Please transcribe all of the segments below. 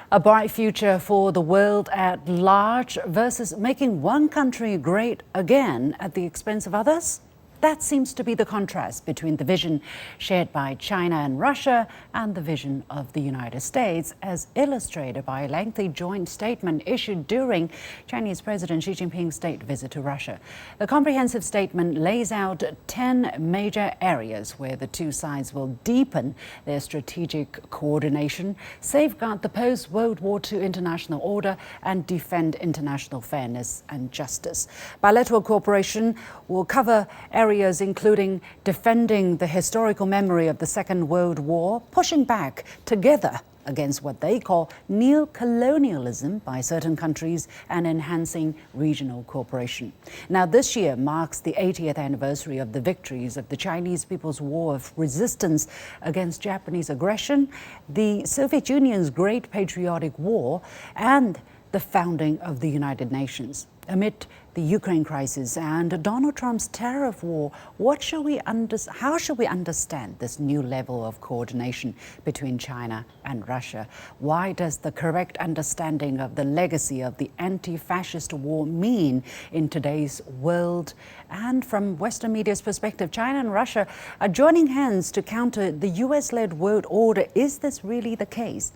A bright future for the world at large versus making one country great again at the expense of others? That seems to be the contrast between the vision shared by China and Russia and the vision of the United States, as illustrated by a lengthy joint statement issued during Chinese President Xi Jinping's state visit to Russia. The comprehensive statement lays out 10 major areas where the two sides will deepen their strategic coordination, safeguard the post-World War II international order, and defend international fairness and justice. Bilateral cooperation will cover areas including defending the historical memory of the Second World War, pushing back together against what they call neo-colonialism by certain countries, and enhancing regional cooperation. Now, this year marks the 80th anniversary of the victories of the Chinese People's War of Resistance against Japanese aggression, the Soviet Union's Great Patriotic War, and the founding of the United Nations. Amid the Ukraine crisis and Donald Trump's tariff war, how should we understand this new level of coordination between China and Russia? Why does the correct understanding of the legacy of the anti-fascist war mean in today's world? And from Western media's perspective, China and Russia are joining hands to counter the US-led world order. Is this really the case?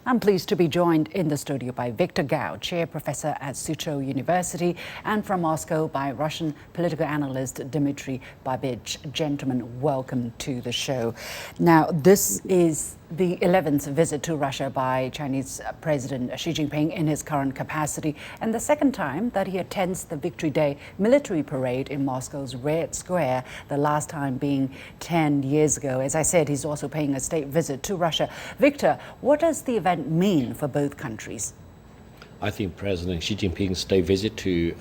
I'm pleased to be joined in the studio by Victor Gao, Chair Professor at Suzhou University, and from Moscow by Russian political analyst Dmitry Babich. Gentlemen, welcome to the show. Now, this is the 11th visit to Russia by Chinese President Xi Jinping in his current capacity, and the second time that he attends the Victory Day military parade in Moscow's Red Square, the last time being 10 years ago. As I said, he's also paying a state visit to Russia. Victor, what does the event mean for both countries? I think President Xi Jinping's state visit to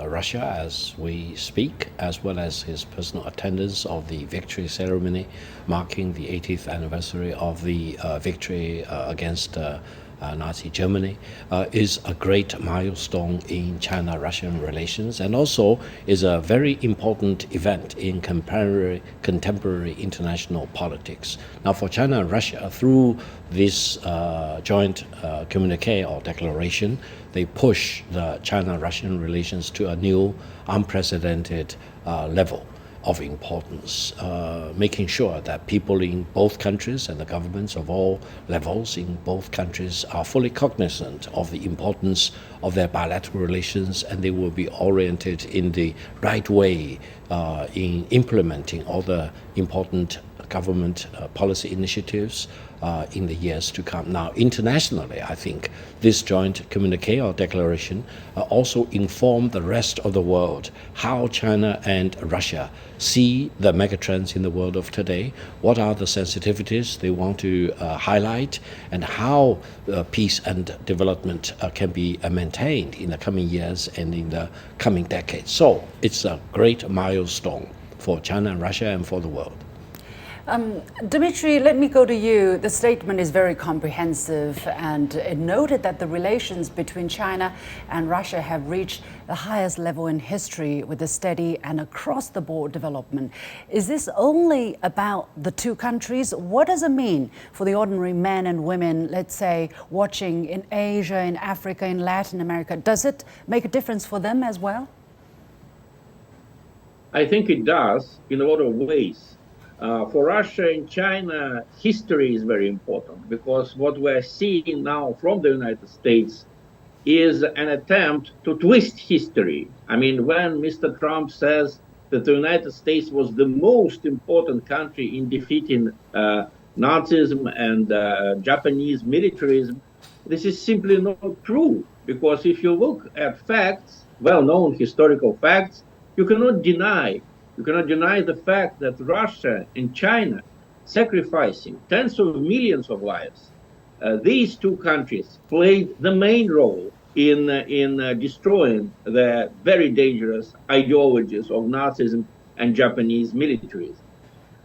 Russia as we speak, as well as his personal attendance of the victory ceremony marking the 80th anniversary of the victory against Nazi Germany, is a great milestone in China-Russian relations, and also is a very important event in contemporary international politics. Now, for China and Russia, through this joint communique or declaration, they push the China-Russian relations to a new, unprecedented level of importance, making sure that people in both countries and the governments of all levels in both countries are fully cognizant of the importance of their bilateral relations, and they will be oriented in the right way in implementing all the important government policy initiatives in the years to come. Now, internationally, I think this joint communique or declaration also informed the rest of the world how China and Russia see the megatrends in the world of today, what are the sensitivities they want to highlight, and how peace and development can be maintained in the coming years and in the coming decades. So it's a great milestone for China and Russia and for the world. Dmitry, let me go to you. The statement is very comprehensive, and it noted that the relations between China and Russia have reached the highest level in history with a steady and across-the-board development. Is this only about the two countries? What does it mean for the ordinary men and women, let's say, watching in Asia, in Africa, in Latin America? Does it make a difference for them as well? I think it does in a lot of ways. For Russia and China, history is very important, because what we're seeing now from the United States is an attempt to twist history. I mean, when Mr. Trump says that the United States was the most important country in defeating Nazism and Japanese militarism, this is simply not true, because if you look at facts, well-known historical facts, you cannot deny the fact that Russia and China sacrificing tens of millions of lives. These two countries played the main role in destroying the very dangerous ideologies of Nazism and Japanese militarism.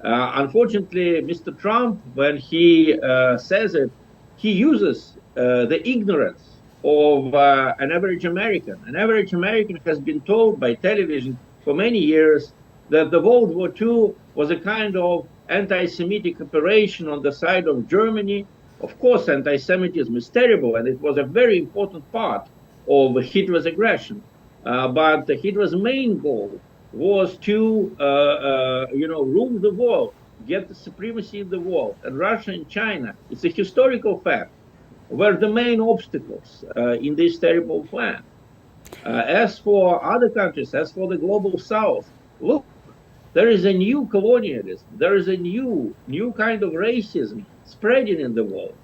Unfortunately, Mr. Trump, when he says it, he uses the ignorance of an average American. An average American has been told by television for many years that the World War II was a kind of anti-Semitic operation on the side of Germany, Of course, anti-Semitism is terrible, and it was a very important part of Hitler's aggression. But Hitler's main goal was to, rule the world, get the supremacy in the world. And Russia and China, it's a historical fact, were the main obstacles in this terrible plan. As for other countries, as for the global South, look, there is a new colonialism. There is a new kind of racism spreading in the world.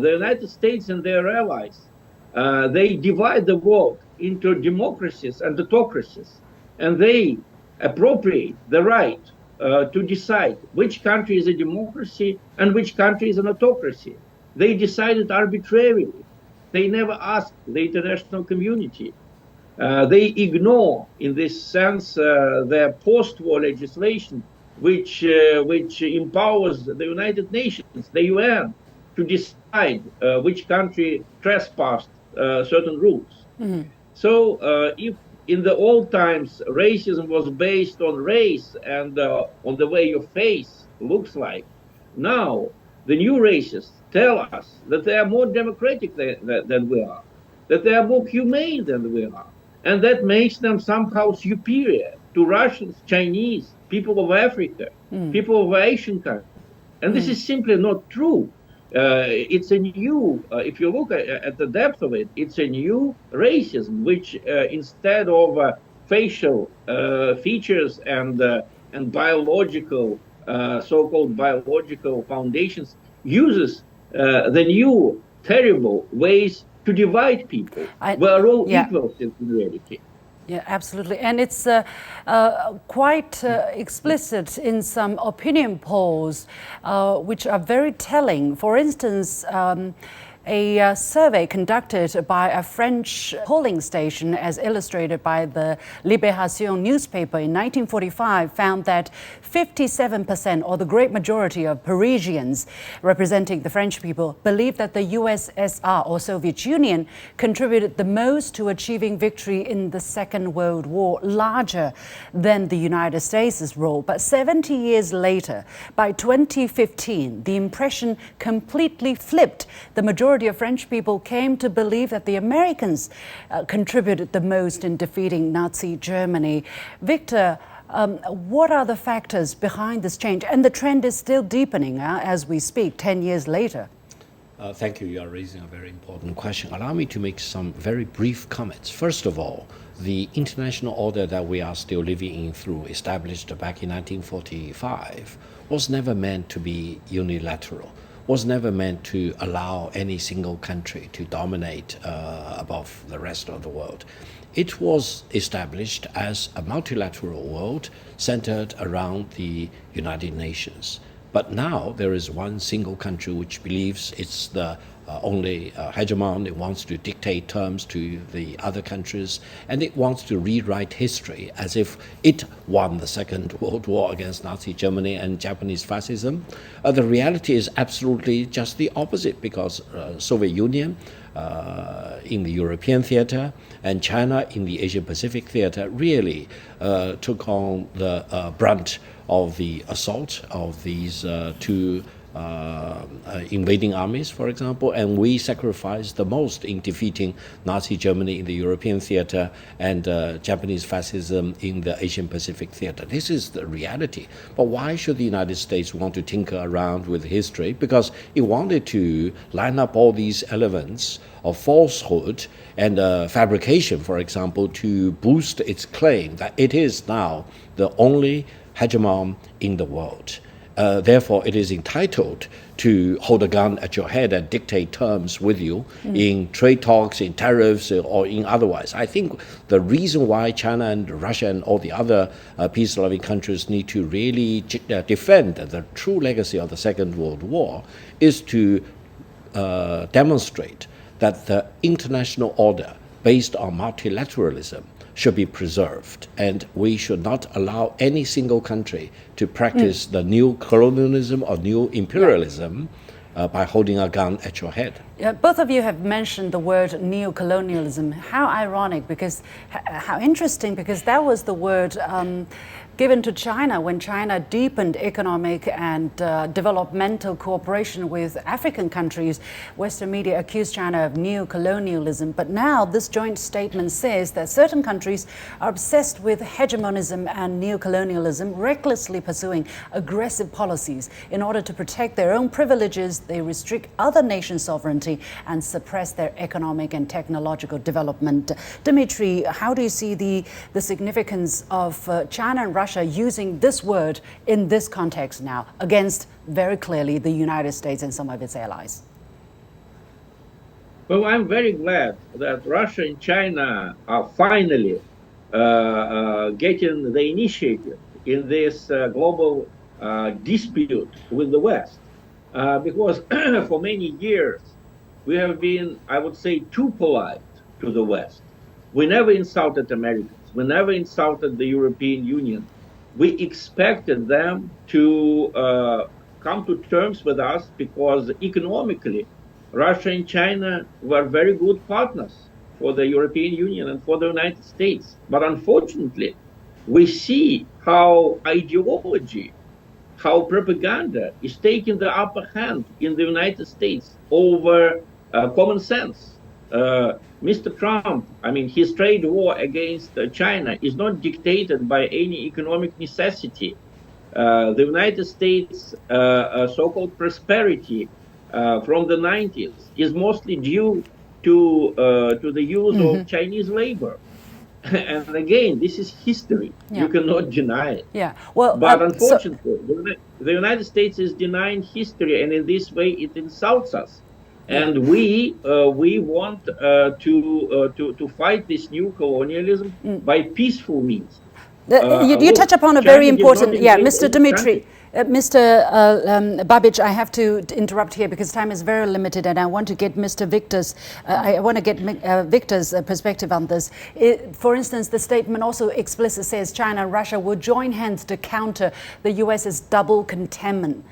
The United States and their allies, they divide the world into democracies and autocracies, and they appropriate the right to decide which country is a democracy and which country is an autocracy. They decided arbitrarily. They never asked the international community. They ignore, in this sense, their post-war legislation, which empowers the United Nations, the UN, to decide which country trespassed certain rules. Mm-hmm. So, if in the old times racism was based on race and on the way your face looks like, now the new racists tell us that they are more democratic than we are, that they are more humane than we are. And that makes them somehow superior to Russians, Chinese, people of Africa, people of Asian countries. And this is simply not true. It's a new, if you look at the depth of it, it's a new racism, which instead of facial features and biological, so-called biological foundations, uses the new terrible ways to divide people. We're all equal in reality. Yeah, absolutely. And it's quite explicit in some opinion polls, which are very telling. For instance, a survey conducted by a French polling station, as illustrated by the Libération newspaper in 1945, found that 57%, or the great majority of Parisians representing the French people, believe that the USSR, or Soviet Union, contributed the most to achieving victory in the Second World War, larger than the United States' role. But 70 years later, by 2015, the impression completely flipped. The majority of French people came to believe that the Americans contributed the most in defeating Nazi Germany. Victor, what are the factors behind this change? And the trend is still deepening as we speak, 10 years later. Thank you. You are raising a very important question. Allow me to make some very brief comments. First of all, the international order that we are still living in through, established back in 1945, was never meant to be unilateral, was never meant to allow any single country to dominate above the rest of the world. It was established as a multilateral world centered around the United Nations. But now there is one single country which believes it's the only hegemon. It wants to dictate terms to the other countries, and it wants to rewrite history as if it won the Second World War against Nazi Germany and Japanese fascism. The reality is absolutely just the opposite, because Soviet Union in the European theater and China in the Asian Pacific theater really took on the brunt of the assault of these two invading armies, for example, and we sacrificed the most in defeating Nazi Germany in the European theater and Japanese fascism in the Asian Pacific theater. This is the reality. But why should the United States want to tinker around with history? Because it wanted to line up all these elements of falsehood and fabrication, for example, to boost its claim that it is now the only hegemon in the world. Therefore, it is entitled to hold a gun at your head and dictate terms with you in trade talks, in tariffs, or in otherwise. I think the reason why China and Russia and all the other peace-loving countries need to really defend the true legacy of the Second World War is to demonstrate that the international order based on multilateralism should be preserved, and we should not allow any single country to practice the new colonialism or new imperialism by holding a gun at your head. Both of you have mentioned the word neocolonialism. How ironic, because how interesting, because that was the word given to China when China deepened economic and developmental cooperation with African countries. Western media accused China of neo-colonialism, but now this joint statement says that certain countries are obsessed with hegemonism and neo-colonialism, recklessly pursuing aggressive policies. In order to protect their own privileges, they restrict other nations' sovereignty and suppress their economic and technological development. Dmitry, how do you see the significance of China and Russia using this word in this context now against, very clearly, the United States and some of its allies? Well, I'm very glad that Russia and China are finally getting the initiative in this global dispute with the West. Because for many years, we have been, I would say, too polite to the West. We never insulted Americans. We never insulted the European Union. We expected them to come to terms with us because economically, Russia and China were very good partners for the European Union and for the United States. But unfortunately, we see how ideology, how propaganda is taking the upper hand in the United States over common sense. Mr. Trump, I mean, his trade war against China is not dictated by any economic necessity. The United States' so-called prosperity from the 90s is mostly due to the use of Chinese labor. And again, this is history. You cannot deny it. Well, but unfortunately, the United States is denying history, and in this way, it insults us. And we want to fight this new colonialism by peaceful means. You touch upon a very important, Mr. Dmitry. Mr. Babic, I have to interrupt here because time is very limited, and I want to get Mr. Victor's. Victor's perspective on this. For instance, the statement also explicitly says China and Russia will join hands to counter the U.S.'s double containment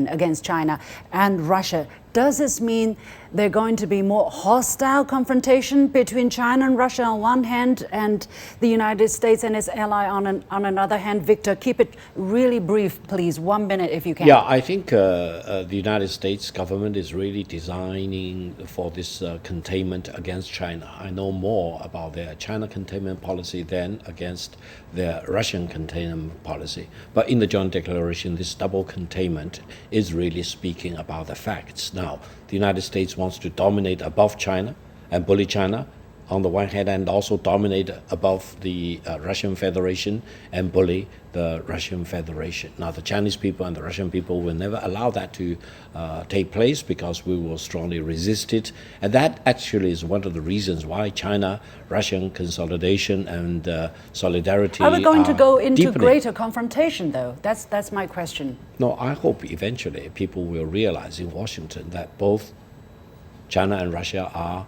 against China and Russia. Does this mean there's going to be more hostile confrontation between China and Russia on one hand and the United States and its ally on another hand? Victor, keep it really brief, please. 1 minute if you can. Yeah, I think the United States government is really designing for this containment against China. I know more about their China containment policy than against their Russian containment policy. But in the joint declaration, this double containment is really speaking about the facts. Now, the United States wants to dominate above China and bully China on the one hand, and also dominate above the Russian Federation and bully the Russian Federation. Now, the Chinese people and the Russian people will never allow that to take place because we will strongly resist it. And that actually is one of the reasons why China-Russian consolidation and solidarity are we going to go into deepening. Greater confrontation, though? That's my question. No, I hope eventually people will realize in Washington that both China and Russia are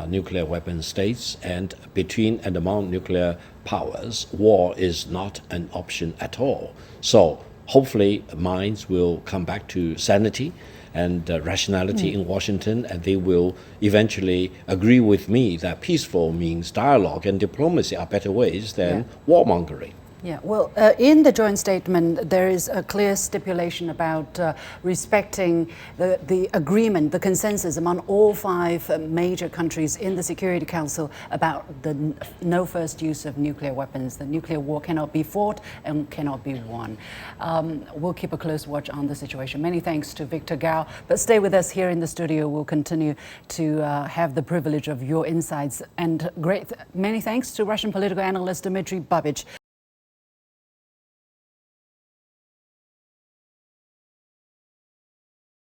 nuclear weapon states, and between and among nuclear powers, war is not an option at all. So hopefully minds will come back to sanity and rationality in Washington, and they will eventually agree with me that peaceful means dialogue and diplomacy are better ways than warmongering. Yeah, well, in the joint statement, there is a clear stipulation about respecting the agreement, the consensus among all 5 major countries in the Security Council about the no first use of nuclear weapons. The nuclear war cannot be fought and cannot be won. We'll keep a close watch on the situation. Many thanks to Victor Gao, but stay with us here in the studio. We'll continue to have the privilege of your insights. And many thanks to Russian political analyst Dmitry Babic.